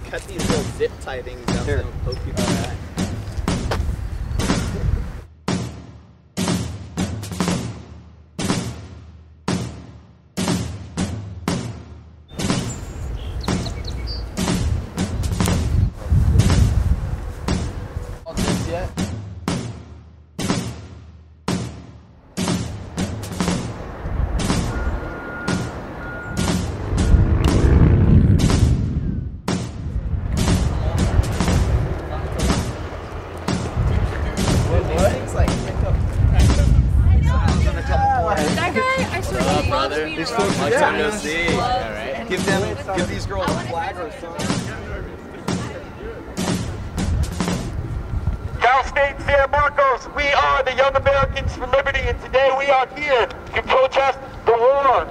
cut these little zip tie things out so don't poke people back. These folks are time to see. Right. Give these girls a flag or something. Cal State, San Marcos, we are the Young Americans for Liberty, and today we are here to protest the war,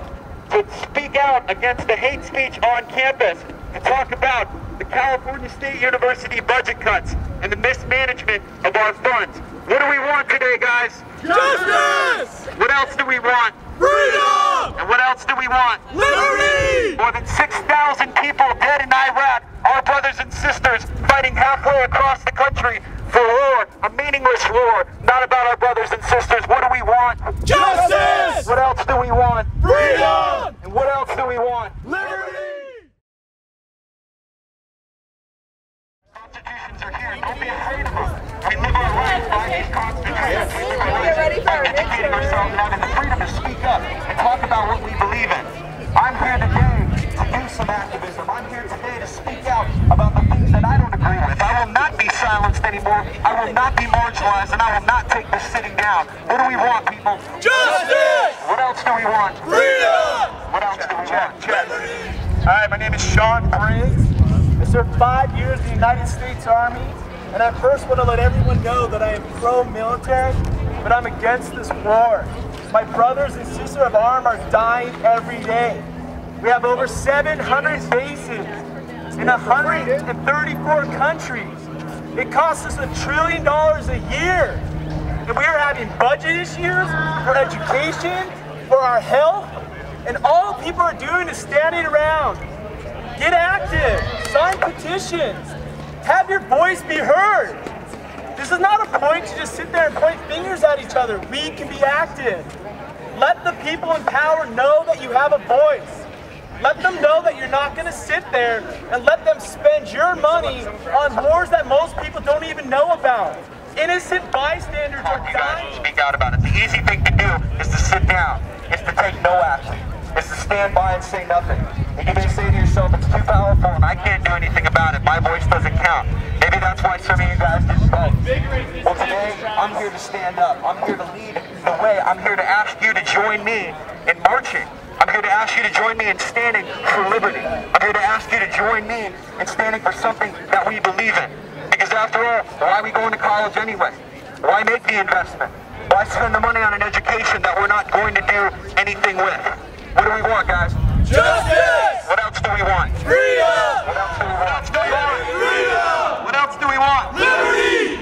to speak out against the hate speech on campus, to talk about the California State University budget cuts and the mismanagement of our funds. What do we want today, guys? Justice! What else do we want? Freedom! And what else do we want? Liberty! More than 6,000 people dead in Iraq, our brothers and sisters fighting halfway across the country for war, a meaningless war, not about our brothers and sisters. What do we want? Justice! What else do we want? Freedom! And what else do we want? Liberty! Constitutions are here. Don't be afraid of them. We live our lives by these constitutions. Get ready for Educating ourselves and having the freedom to speak up and talk about what we believe in. I'm here today to do some activism. I'm here today to speak out about the things that I don't agree with. I will not be silenced anymore. I will not be marginalized, and I will not take this sitting down. What do we want, people? Justice! What else do we want? Freedom! What else do we want? Hi, my name is Sean Briggs. I served 5 years in the United States Army, and I first want to let everyone know that I am pro-military, but I'm against this war. My brothers and sisters of arms are dying every day. We have over 700 bases in 134 countries. It costs us $1 trillion a year. And we are having budget issues for education, for our health, and all people are doing is standing around. Get active, sign petitions, have your voice be heard. This is not a point to just sit there and point fingers at each other. We can be active. Let the people in power know that you have a voice. Let them know that you're not going to sit there and let them spend your money on wars that most people don't even know about. Innocent bystanders are dying. Speak out about it. The easy thing to do is to sit down, is to take no action, is to stand by and say nothing. And you may say to yourself, it's too powerful and I can't do anything about it. My voice doesn't count. Maybe that's why some of you guys didn't vote. Well, today, I'm here to stand up. I'm here to lead the way. I'm here to ask you to join me in marching. I'm here to ask you to join me in standing for liberty. I'm here to ask you to join me in standing for something that we believe in. Because after all, why are we going to college anyway? Why make the investment? Why spend the money on an education that we're not going to do anything with? What do we want, guys? Justice! What else do we want? Freedom! What else do we want? Freedom! What else do we want? Liberty!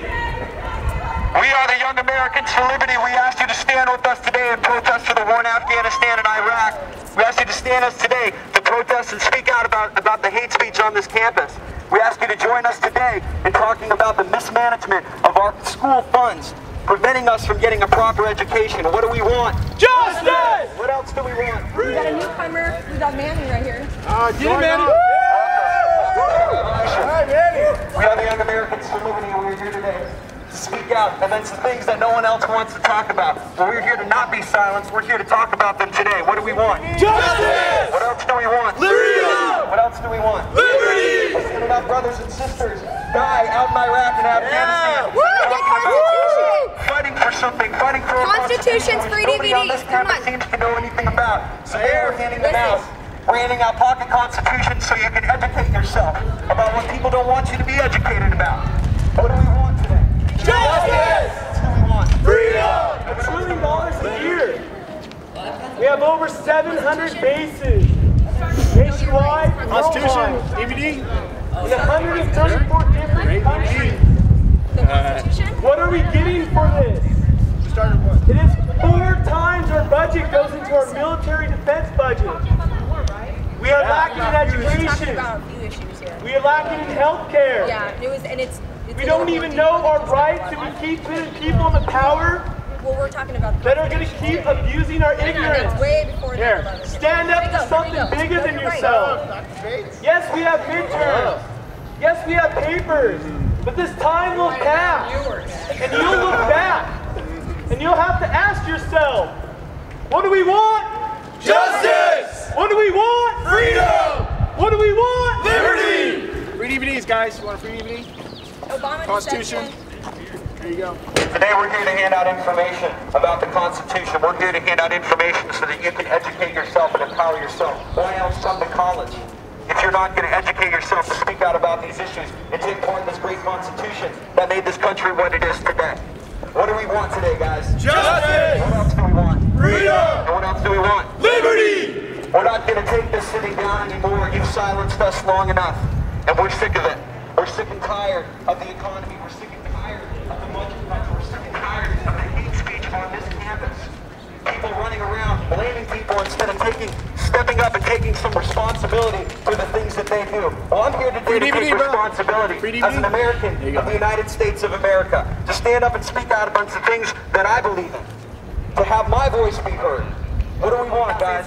We are the Young Americans for Liberty. We ask you to stand with us today and protest for the war in Afghanistan and Iraq. We ask you to stand us today to protest and speak out about the hate speech on this campus. We ask you to join us today in talking about the mismanagement of our school funds, preventing us from getting a proper education. What do we want? Justice! What else do we want? We got a newcomer. We got Manny right here. Get him, Manny! Hi, Manny! We are the Young Americans for Liberty, and we're here today to speak out against the things that no one else wants to talk about. Well, we're here to not be silenced. We're here to talk about them today. What do we want? Justice! What else do we want? Freedom! What else do we want? Liberty! We're seeing our brothers and sisters die out in Iraq and Afghanistan. Fighting for something, fighting for a Constitution's free nobody on DVD. this Come campus on. seems to know anything about. So we're handing them out. We're handing out pocket constitutions so you can educate yourself about what people don't want you to be educated about. What do we want today? Justice! What do we want? Freedom! $1 trillion a year. We have over 700 bases nationwide, Constitution, worldwide, DVD. in 134 different countries. What are we getting for this? It is 4 times our budget goes into our military defense budget. We are lacking in education. talking education. about a few issues here. We are lacking in health care. Yeah, it's We don't even know our rights, and we keep putting people in the power Well, we're talking about that are going to keep abusing our ignorance. That's way before Here, 9/11. stand up to something bigger than yourself. Yes, we have midterms. Yes, we have papers. But this time will pass. And you'll look back. And you'll have to ask yourself, what do we want? Justice! What do we want? Freedom! What do we want? Liberty! Free DVDs, guys. You want a free DVD? Obama Constitution. There you go. Today we're here to hand out information about the Constitution. We're here to hand out information so that you can educate yourself and empower yourself. Why else come to college? If you're not going to educate yourself to speak out about these issues and take part in this great Constitution that made this country what it is today. What do we want today, guys? Justice! What else do we want? Freedom! And what else do we want? Liberty! We're not going to take this sitting down anymore. You've silenced us long enough. And we're sick of it. We're sick and tired of the economy. We're sick and tired of the money cuts. We're sick and tired of the hate speech on this campus. People running around blaming people instead of stepping up and taking some responsibility for the things that they do. Well, I'm here today to take responsibility as an American of the United States of America, to stand up and speak out against the things that I believe in, to have my voice be heard. What do we want, guys?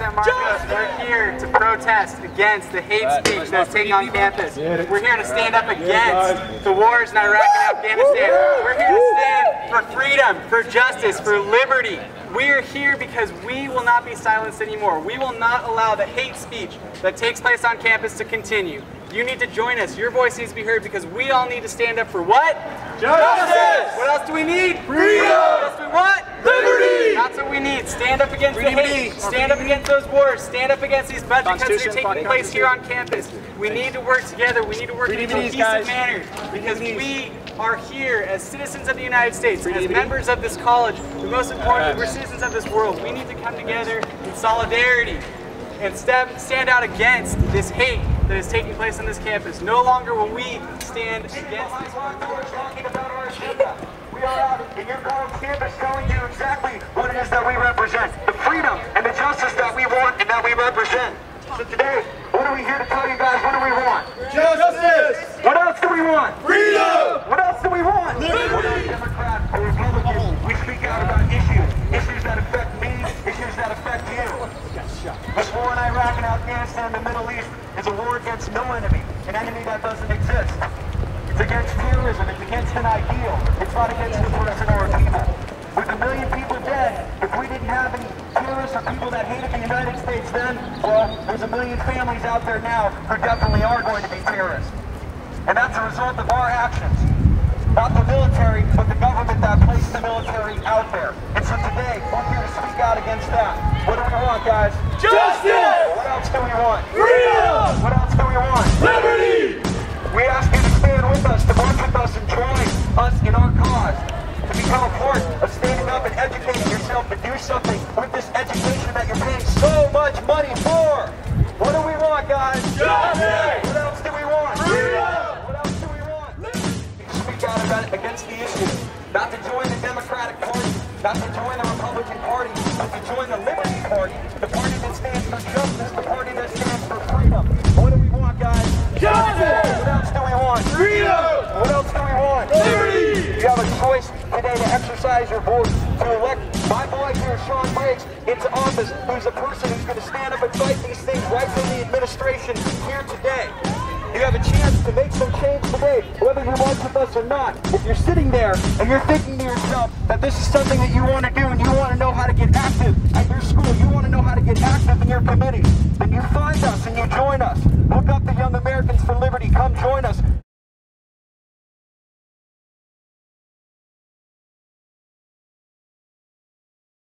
We're here to protest against the hate speech that's taking on campus. We're here to stand up against the wars in Iraq and Afghanistan. We're here to stand for freedom, for justice, for liberty. We are here because we will not be silenced anymore. We will not allow the hate speech that takes place on campus to continue. You need to join us. Your voice needs to be heard because we all need to stand up for what? Justice! What else do we need? Freedom! What else do we want? Liberty! That's what we need. Stand up against the hate. Stand up against those wars. Stand up against these budget cuts that are taking place here on campus. We need to work together. We need to work in a cohesive manner because we are here as citizens of the United States, as members of this college, but most importantly, we're citizens of this world. We need to come together in solidarity and stand out against this hate that is taking place on this campus. No longer will we stand against this. We're talking about our agenda. We are out in your college campus telling you exactly what it is that we represent, the freedom and the justice that we want and that we represent. So today, what are we here to tell you guys? What do we want? Justice! What else do we want? Freedom! What else do we want? Liberty! We're not Democrat or Republican. We speak out about issues that affect me, issues that affect you. This war in Iraq and Afghanistan and the Middle East is a war against no enemy, an enemy that doesn't exist. It's against terrorism, it's against an ideal. It's not against the person or a people. With 1 million people dead, if we didn't have any terrorists or people that hated the United States then, well, there's 1 million families out there now who definitely are going to be terrorists. And that's a result of our actions. Not the military, but the government that placed the military out there. And so today, we're here to speak out against that. What do we want, guys? Justice! What else do we want? Freedom! What else do we want? Liberty! We ask you to stand with us, to march with us, and join us in our cause. To become a part of standing up and educating yourself to do something with this education that you're paying so much money for. What do we want, guys? Justice! What else do we want? Freedom! What else do we want? Speak out about it against the issues. Not to join the Democratic Party, not to join the Republican Party, but to join the Liberty Party, the party that stands for justice, the party that stands for freedom. What do we want, guys? Justice! What else do we want? Freedom! What else do we want? Liberty! You have a choice today to exercise your vote to elect my boy here, Sean Briggs, into office, who's a person who's going to stand up and fight these things right from the administration here today. You have a chance to make some change today, whether you march with us or not. If you're sitting there and you're thinking to yourself that this is something that you want to do and you want to know how to get active at your